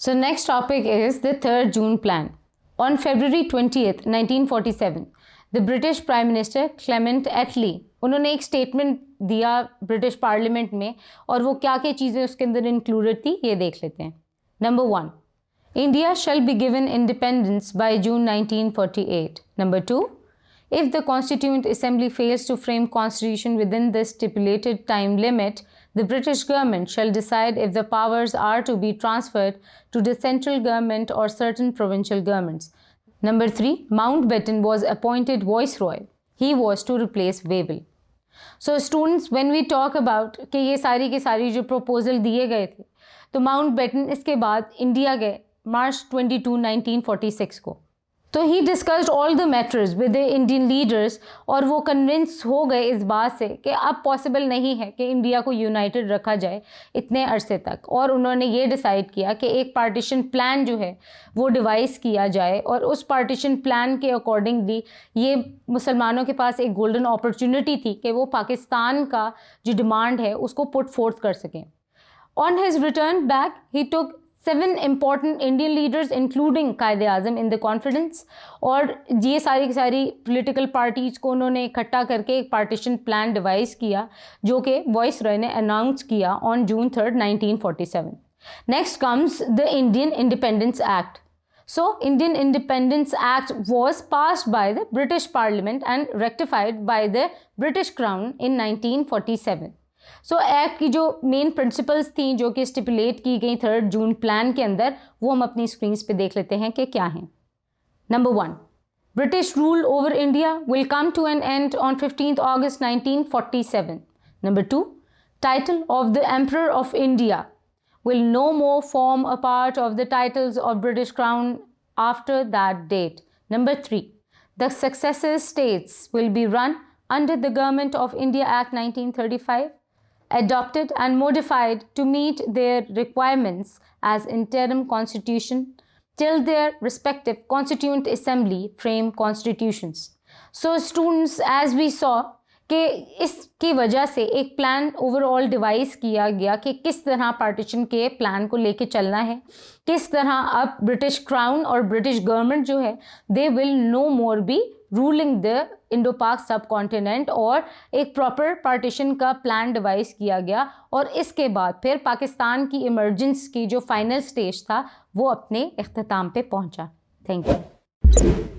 So next topic is the 3rd June Plan. On February 20th, 1947, the British Prime Minister Clement Attlee उन्होंने एक statement दिया British parliament में और वो क्या क्या चीज़ें उसके अंदर इंक्लूडेड थी ये देख लेते हैं. Number 1, India shall be given independence by June 1948. Number 2, if the Constituent Assembly fails to frame constitution within the stipulated time limit, the British government shall decide if the powers are to be transferred to the central government or certain provincial governments. Number 3, Mountbatten was appointed Viceroy. He was to replace Wavell. So students, when we talk about कि ये सारी की सारी जो proposal दिए गए थे, तो माउंटबेटन इसके बाद इंडिया गए मार्च 22, 1946 को. तो ही discussed all the matters with the Indian leaders और वो कन्विंस हो गए इस बात से कि अब पॉसिबल नहीं है कि इंडिया को यूनाइटेड रखा जाए इतने अरसे तक. और उन्होंने ये डिसाइड किया कि एक पार्टीशन प्लान जो है वो डिवाइस किया जाए और उस पार्टीशन प्लान के अकॉर्डिंगली ये मुसलमानों के पास एक गोल्डन अपॉर्चुनिटी थी कि वो पाकिस्तान का जो डिमांड है उसको पुट फोर्थ कर सकें. On his return back, he took 7 important Indian leaders, including Quaid-e-Azam, in the confidence. और ये सारी की सारी political parties को उन्होंने इकट्ठा करके एक partition plan devise किया जो कि Viceroy ने announce किया on June 3rd, 1947. Next comes the Indian Independence Act. So, Indian Independence Act was passed by the British Parliament and rectified by the British Crown in 1947. So act की जो main principles थी जो कि stipulate की गई 3rd जून plan के अंदर वो हम अपनी स्क्रीन पे देख लेते हैं कि क्या हैं. Number 1, British rule over India will come to an end on 15th August 1947. Number 2, title of the emperor of India will no more form a part of the titles of British crown after that date. Number 3, the successive states will be run under the government of India act 1935. adopted and modified to meet their requirements as interim constitution till their respective constituent assembly frame constitutions. So students, as we saw कि इसकी वजह से एक plan overall device किया गया कि किस तरह पार्टीशन के प्लान को लेके चलना है, किस तरह अब ब्रिटिश क्राउन और ब्रिटिश गवर्नमेंट जो है they will no more be ruling the Indo Pak subcontinent और एक प्रॉपर पार्टीशन का प्लान डिवाइस किया गया. और इसके बाद फिर पाकिस्तान की इमरजेंस की जो फाइनल स्टेज था वो अपने इख्तिताम पे पहुंचा. Thank you.